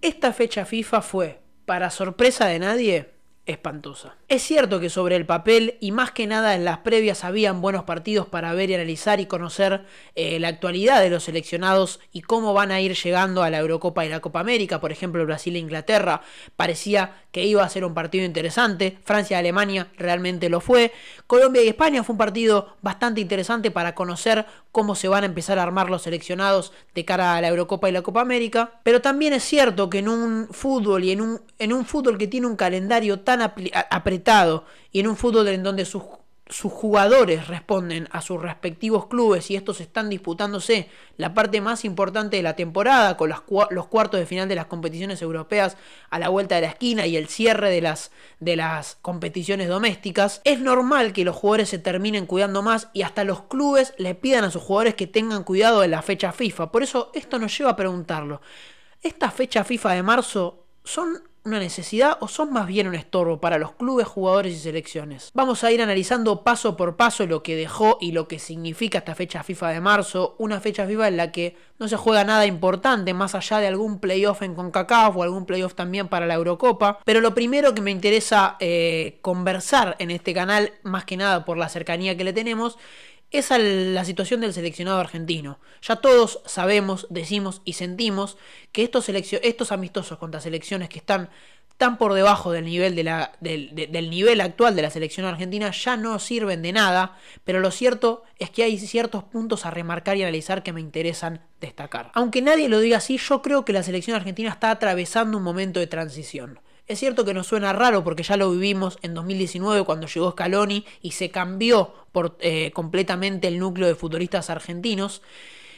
Esta fecha FIFA fue, para sorpresa de nadie, espantosa. Es cierto que sobre el papel y más que nada en las previas habían buenos partidos para ver y analizar y conocer la actualidad de los seleccionados y cómo van a ir llegando a la Eurocopa y la Copa América. Por ejemplo, Brasil e Inglaterra parecía que iba a ser un partido interesante. Francia y Alemania realmente lo fue. Colombia y España fue un partido bastante interesante para conocer cómo se van a empezar a armar los seleccionados de cara a la Eurocopa y la Copa América. Pero también es cierto que en un fútbol y en un fútbol que tiene un calendario tan apretado y en un fútbol en donde sus jugadores responden a sus respectivos clubes y estos están disputándose la parte más importante de la temporada con los cuartos de final de las competiciones europeas a la vuelta de la esquina y el cierre de las competiciones domésticas, es normal que los jugadores se terminen cuidando más y hasta los clubes le pidan a sus jugadores que tengan cuidado en la fecha FIFA. Por eso esto nos lleva a preguntarlo: ¿estas fechas FIFA de marzo son una necesidad o son más bien un estorbo para los clubes, jugadores y selecciones? Vamos a ir analizando paso por paso lo que dejó y lo que significa esta fecha FIFA de marzo, una fecha FIFA en la que no se juega nada importante más allá de algún playoff en CONCACAF o algún playoff también para la Eurocopa. Pero lo primero que me interesa conversar en este canal, más que nada por la cercanía que le tenemos, es la situación del seleccionado argentino. Ya todos sabemos, decimos y sentimos que estos amistosos contra selecciones que están tan por debajo del nivel del nivel actual de la selección argentina ya no sirven de nada, pero lo cierto es que hay ciertos puntos a remarcar y analizar que me interesan destacar. Aunque nadie lo diga así, yo creo que la selección argentina está atravesando un momento de transición. Es cierto que nos suena raro porque ya lo vivimos en 2019 cuando llegó Scaloni y se cambió completamente el núcleo de futbolistas argentinos.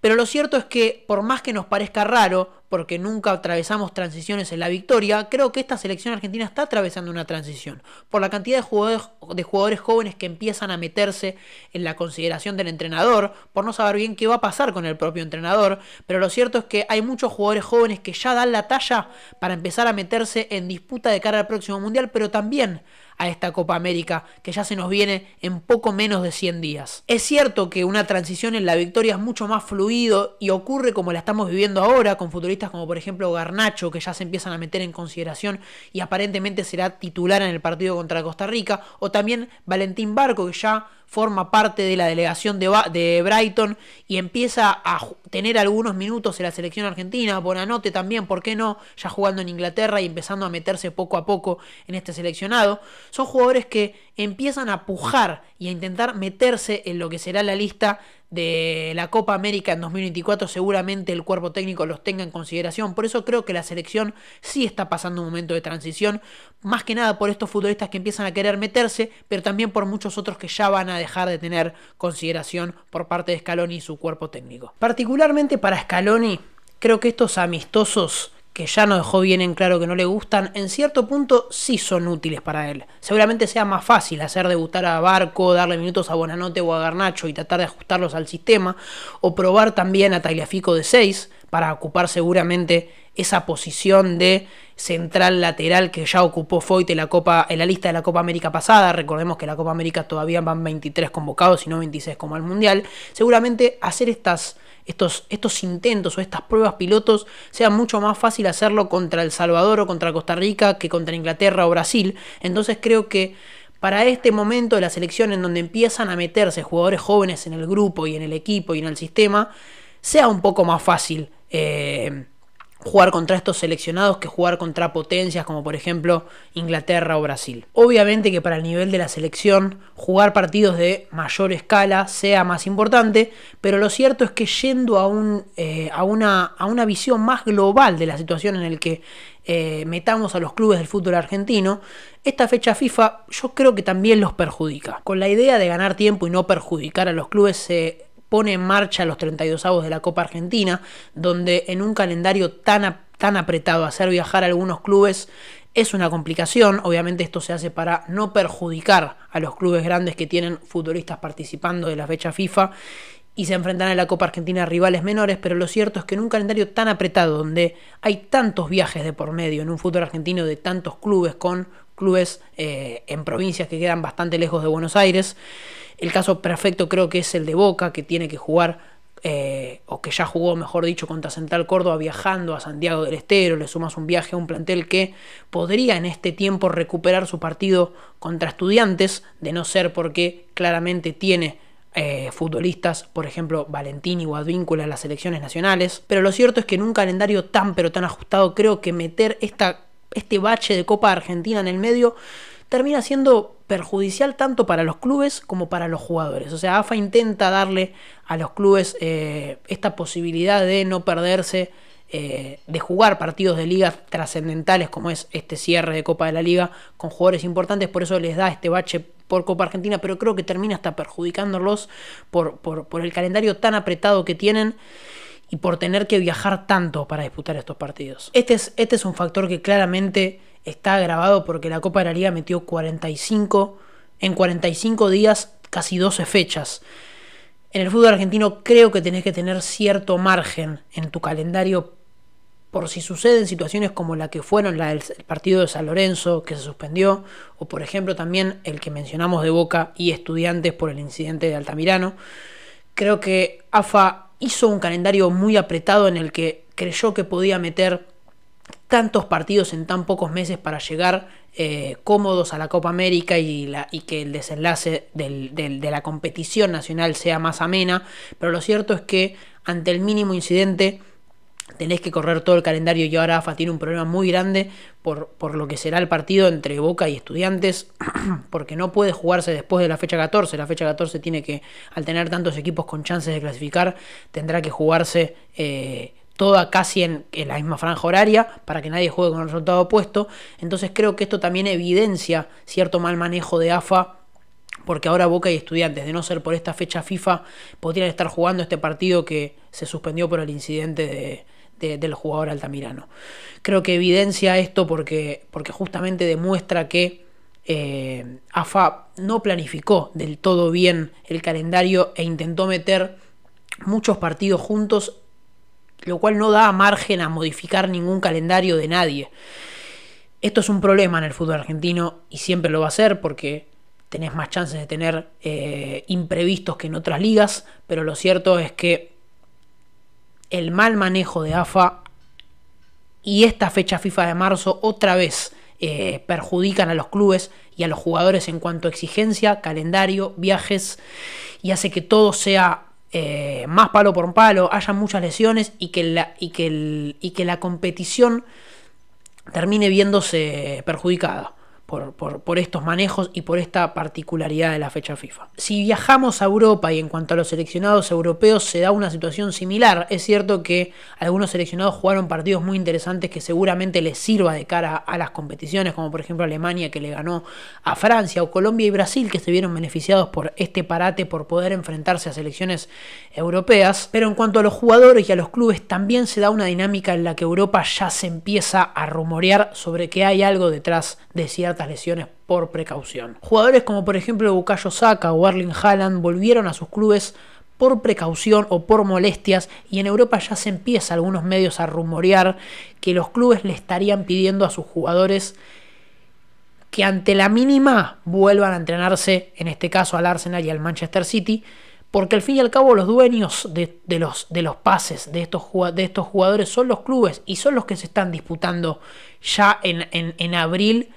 Pero lo cierto es que, por más que nos parezca raro, porque nunca atravesamos transiciones en la victoria, creo que esta selección argentina está atravesando una transición. Por la cantidad de jugadores jóvenes que empiezan a meterse en la consideración del entrenador, por no saber bien qué va a pasar con el propio entrenador, pero lo cierto es que hay muchos jugadores jóvenes que ya dan la talla para empezar a meterse en disputa de cara al próximo Mundial, pero también a esta Copa América que ya se nos viene en poco menos de 100 días. Es cierto que una transición en la victoria es mucho más fluido y ocurre como la estamos viviendo ahora con futbolistas como por ejemplo Garnacho, que ya se empiezan a meter en consideración y aparentemente será titular en el partido contra Costa Rica, o también Valentín Barco, que ya forma parte de la delegación de Brighton y empieza a tener algunos minutos en la selección argentina. Bonanote también, ¿por qué no? Ya jugando en Inglaterra y empezando a meterse poco a poco en este seleccionado. Son jugadores que empiezan a pujar y a intentar meterse en lo que será la lista de la Copa América en 2024. Seguramente el cuerpo técnico los tenga en consideración. Por eso creo que la selección sí está pasando un momento de transición, más que nada por estos futbolistas que empiezan a querer meterse, pero también por muchos otros que ya van a dejar de tener consideración por parte de Scaloni y su cuerpo técnico. Particularmente para Scaloni, creo que estos amistosos que ya nos dejó bien en claro que no le gustan, en cierto punto sí son útiles para él. Seguramente sea más fácil hacer debutar a Barco, darle minutos a Bonanote o a Garnacho y tratar de ajustarlos al sistema, o probar también a Tagliafico de 6 para ocupar seguramente esa posición de central lateral que ya ocupó Foyt en la lista de la Copa América pasada. Recordemos que la Copa América todavía van 23 convocados y no 26 como al Mundial. Seguramente hacer estos intentos o estas pruebas pilotos sea mucho más fácil hacerlo contra El Salvador o contra Costa Rica que contra Inglaterra o Brasil. Entonces creo que para este momento de la selección, en donde empiezan a meterse jugadores jóvenes en el grupo y en el equipo y en el sistema, sea un poco más fácil jugar contra estos seleccionados que jugar contra potencias como por ejemplo Inglaterra o Brasil. Obviamente que para el nivel de la selección jugar partidos de mayor escala sea más importante, pero lo cierto es que yendo a una visión más global de la situación en la que metamos a los clubes del fútbol argentino, esta fecha FIFA yo creo que también los perjudica. Con la idea de ganar tiempo y no perjudicar a los clubes se pone en marcha los 32avos de la Copa Argentina, donde en un calendario tan apretado hacer viajar a algunos clubes es una complicación. Obviamente esto se hace para no perjudicar a los clubes grandes que tienen futbolistas participando de la fecha FIFA y se enfrentan a la Copa Argentina a rivales menores, pero lo cierto es que en un calendario tan apretado, donde hay tantos viajes de por medio, en un fútbol argentino de tantos clubes, con clubes en provincias que quedan bastante lejos de Buenos Aires, el caso perfecto creo que es el de Boca, que tiene que jugar o que ya jugó, mejor dicho, contra Central Córdoba viajando a Santiago del Estero, le sumas un viaje a un plantel que podría en este tiempo recuperar su partido contra Estudiantes, de no ser porque claramente tiene futbolistas, por ejemplo Valentini o Advíncula en las selecciones nacionales, pero lo cierto es que en un calendario tan pero tan ajustado, creo que meter este bache de Copa Argentina en el medio termina siendo perjudicial tanto para los clubes como para los jugadores. O sea, AFA intenta darle a los clubes esta posibilidad de no perderse, de jugar partidos de ligas trascendentales como es este cierre de Copa de la Liga con jugadores importantes, por eso les da este bache por Copa Argentina, pero creo que termina hasta perjudicándolos por el calendario tan apretado que tienen y por tener que viajar tanto para disputar estos partidos. Este es un factor que claramente está agravado porque la Copa de la Liga metió 45 días, casi 12 fechas. En el fútbol argentino creo que tenés que tener cierto margen en tu calendario por si suceden situaciones como la que fueron el partido de San Lorenzo, que se suspendió, o por ejemplo también el que mencionamos de Boca y Estudiantes por el incidente de Altamirano. Creo que AFA hizo un calendario muy apretado en el que creyó que podía meter tantos partidos en tan pocos meses para llegar cómodos a la Copa América y que el desenlace de la competición nacional sea más amena, pero lo cierto es que ante el mínimo incidente tenés que correr todo el calendario y ahora AFA tiene un problema muy grande por lo que será el partido entre Boca y Estudiantes, porque no puede jugarse después de la fecha 14. La fecha 14 tiene que, al tener tantos equipos con chances de clasificar, tendrá que jugarse toda casi en la misma franja horaria para que nadie juegue con el resultado opuesto. Entonces creo que esto también evidencia cierto mal manejo de AFA, porque ahora Boca y Estudiantes, de no ser por esta fecha FIFA, podrían estar jugando este partido que se suspendió por el incidente del jugador Altamirano. Creo que evidencia esto porque justamente demuestra que AFA no planificó del todo bien el calendario e intentó meter muchos partidos juntos, lo cual no da margen a modificar ningún calendario de nadie. Esto es un problema en el fútbol argentino y siempre lo va a ser porque tenés más chances de tener imprevistos que en otras ligas, pero lo cierto es que el mal manejo de AFA y esta fecha FIFA de marzo otra vez perjudican a los clubes y a los jugadores en cuanto a exigencia, calendario, viajes, y hace que todo sea más palo por palo, haya muchas lesiones y que la competición termine viéndose perjudicada por estos manejos y por esta particularidad de la fecha FIFA. Si viajamos a Europa y en cuanto a los seleccionados europeos se da una situación similar. Es cierto que algunos seleccionados jugaron partidos muy interesantes que seguramente les sirva de cara a las competiciones, como por ejemplo Alemania, que le ganó a Francia, o Colombia y Brasil, que se vieron beneficiados por este parate por poder enfrentarse a selecciones europeas. Pero en cuanto a los jugadores y a los clubes, también se da una dinámica en la que Europa ya se empieza a rumorear sobre que hay algo detrás de ciertas lesiones por precaución. Jugadores como por ejemplo Bukayo Saka o Erling Haaland volvieron a sus clubes por precaución o por molestias, y en Europa ya se empieza algunos medios a rumorear que los clubes le estarían pidiendo a sus jugadores que ante la mínima vuelvan a entrenarse, en este caso al Arsenal y al Manchester City, porque al fin y al cabo los dueños de los pases de estos jugadores son los clubes y son los que se están disputando ya en abril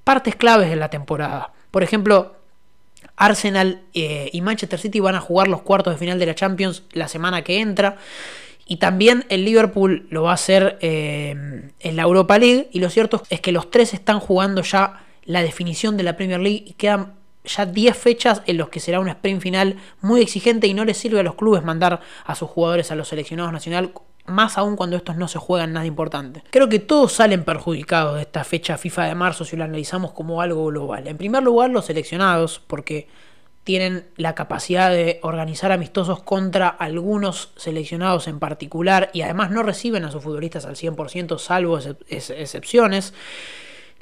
partes claves de la temporada. Por ejemplo, Arsenal y Manchester City van a jugar los cuartos de final de la Champions la semana que entra, y también el Liverpool lo va a hacer en la Europa League, y lo cierto es que los tres están jugando ya la definición de la Premier League y quedan ya 10 fechas en los que será un sprint final muy exigente, y no les sirve a los clubes mandar a sus jugadores a los seleccionados nacional, más aún cuando estos no se juegan nada importante. Creo que todos salen perjudicados de esta fecha FIFA de marzo si lo analizamos como algo global. En primer lugar, los seleccionados, porque tienen la capacidad de organizar amistosos contra algunos seleccionados en particular, y además no reciben a sus futbolistas al 100%, salvo excepciones.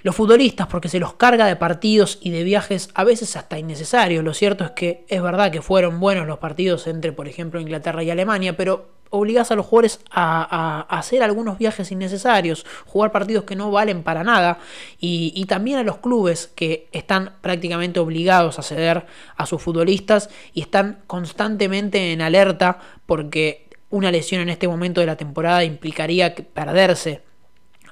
Los futbolistas, porque se los carga de partidos y de viajes a veces hasta innecesarios. Lo cierto es que es verdad que fueron buenos los partidos entre, por ejemplo, Inglaterra y Alemania, pero obligás a los jugadores a hacer algunos viajes innecesarios, jugar partidos que no valen para nada, y también a los clubes que están prácticamente obligados a ceder a sus futbolistas y están constantemente en alerta porque una lesión en este momento de la temporada implicaría perderse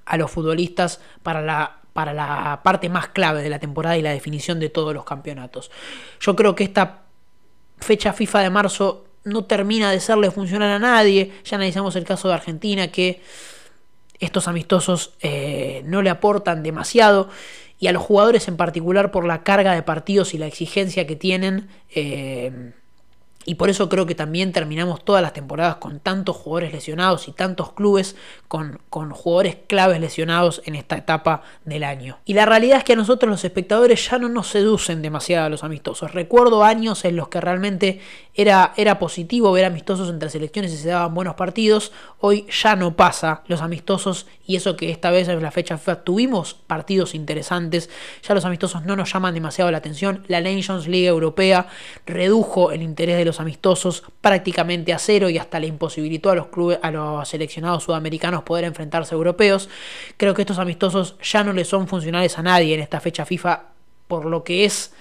a los futbolistas para la parte más clave de la temporada y la definición de todos los campeonatos. Yo creo que esta fecha FIFA de marzo no termina de serle funcionar a nadie. Ya analizamos el caso de Argentina, que estos amistosos no le aportan demasiado, y a los jugadores en particular por la carga de partidos y la exigencia que tienen. Y por eso creo que también terminamos todas las temporadas con tantos jugadores lesionados y tantos clubes con jugadores claves lesionados en esta etapa del año. Y la realidad es que a nosotros los espectadores ya no nos seducen demasiado los amistosos. Recuerdo años en los que realmente era positivo ver amistosos entre selecciones y se daban buenos partidos. Hoy ya no pasa los amistosos, y eso que esta vez en la fecha FIFA tuvimos partidos interesantes. Ya los amistosos no nos llaman demasiado la atención. La Nations League europea redujo el interés de los amistosos prácticamente a cero y hasta le imposibilitó a los clubes, a los seleccionados sudamericanos poder enfrentarse a europeos. Creo que estos amistosos ya no le son funcionales a nadie en esta fecha FIFA por lo que es,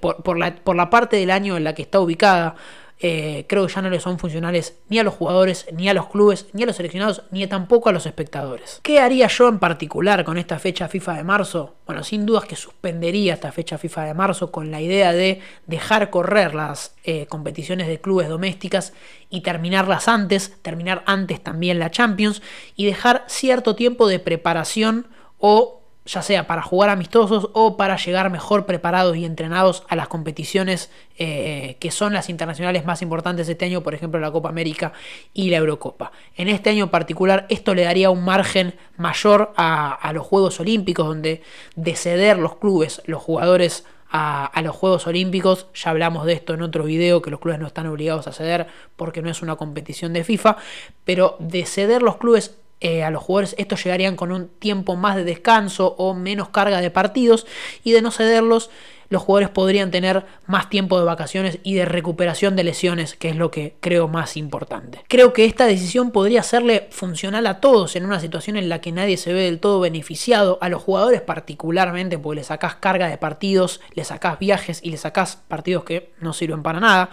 por la parte del año en la que está ubicada. Creo que ya no le son funcionales ni a los jugadores, ni a los clubes, ni a los seleccionados, ni tampoco a los espectadores. ¿Qué haría yo en particular con esta fecha FIFA de marzo? Bueno, sin dudas que suspendería esta fecha FIFA de marzo con la idea de dejar correr las competiciones de clubes domésticas y terminar antes también la Champions, y dejar cierto tiempo de preparación, o ya sea para jugar amistosos o para llegar mejor preparados y entrenados a las competiciones que son las internacionales más importantes este año, por ejemplo la Copa América y la Eurocopa. En este año en particular esto le daría un margen mayor a los Juegos Olímpicos, donde de ceder los clubes, los jugadores a los Juegos Olímpicos, ya hablamos de esto en otro video, que los clubes no están obligados a ceder porque no es una competición de FIFA, pero de ceder los clubes a los jugadores, estos llegarían con un tiempo más de descanso o menos carga de partidos, y de no cederlos, los jugadores podrían tener más tiempo de vacaciones y de recuperación de lesiones, que es lo que creo más importante. Creo que esta decisión podría serle funcional a todos en una situación en la que nadie se ve del todo beneficiado, a los jugadores particularmente porque le sacás carga de partidos, le sacás viajes y le sacás partidos que no sirven para nada,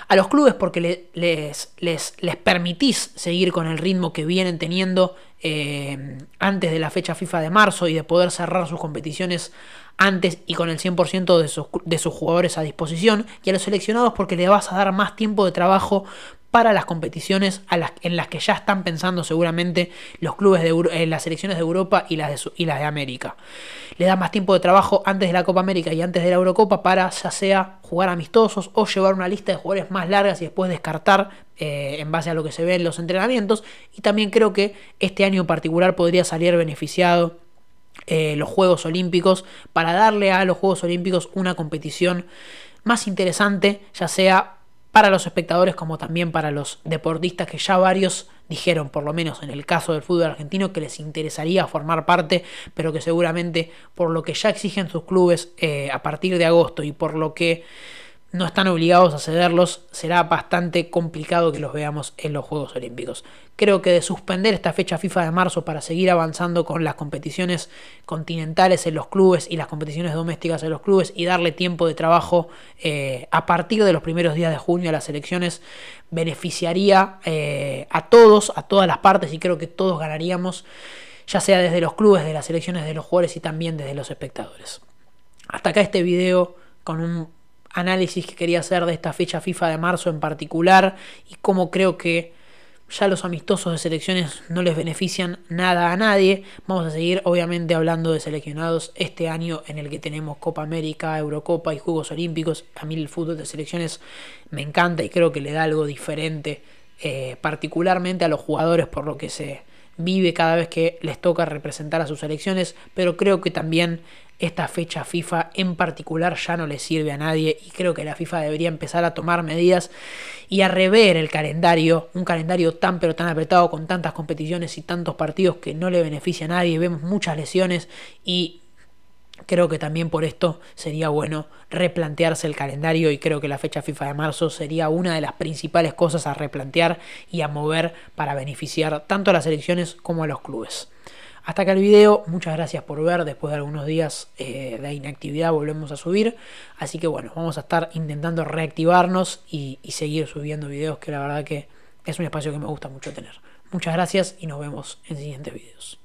a los clubes porque les permitís seguir con el ritmo que vienen teniendo antes de la fecha FIFA de marzo y de poder cerrar sus competiciones antes y con el 100% de sus jugadores a disposición, y a los seleccionados porque le vas a dar más tiempo de trabajo para las competiciones en las que ya están pensando seguramente los clubes las selecciones de Europa y las de América. Le da más tiempo de trabajo antes de la Copa América y antes de la Eurocopa para ya sea jugar amistosos o llevar una lista de jugadores más largas y después descartar en base a lo que se ve en los entrenamientos. Y también creo que este año en particular podría salir beneficiado los Juegos Olímpicos, para darle a los Juegos Olímpicos una competición más interesante, ya sea para los espectadores como también para los deportistas, que ya varios dijeron, por lo menos en el caso del fútbol argentino, que les interesaría formar parte, pero que seguramente por lo que ya exigen sus clubes a partir de agosto y por lo que no están obligados a cederlos, será bastante complicado que los veamos en los Juegos Olímpicos. Creo que de suspender esta fecha FIFA de marzo para seguir avanzando con las competiciones continentales en los clubes y las competiciones domésticas en los clubes y darle tiempo de trabajo a partir de los primeros días de junio a las elecciones, beneficiaría a todos, a todas las partes, y creo que todos ganaríamos, ya sea desde los clubes, de las selecciones, de los jugadores y también desde los espectadores. Hasta acá este video con un análisis que quería hacer de esta fecha FIFA de marzo en particular, y cómo creo que ya los amistosos de selecciones no les benefician nada a nadie. Vamos a seguir obviamente hablando de seleccionados este año en el que tenemos Copa América, Eurocopa y Juegos Olímpicos. A mí el fútbol de selecciones me encanta y creo que le da algo diferente, particularmente a los jugadores, por lo que se vive cada vez que les toca representar a sus selecciones, pero creo que también esta fecha FIFA en particular ya no le sirve a nadie, y creo que la FIFA debería empezar a tomar medidas y a rever el calendario, un calendario tan pero tan apretado, con tantas competiciones y tantos partidos que no le beneficia a nadie. Vemos muchas lesiones y Creo que también por esto sería bueno replantearse el calendario y creo que la fecha FIFA de marzo sería una de las principales cosas a replantear y a mover para beneficiar tanto a las selecciones como a los clubes. Hasta acá el video, muchas gracias por ver, después de algunos días de inactividad volvemos a subir, así que bueno, vamos a estar intentando reactivarnos y seguir subiendo videos, que la verdad que es un espacio que me gusta mucho tener. Muchas gracias y nos vemos en siguientes videos.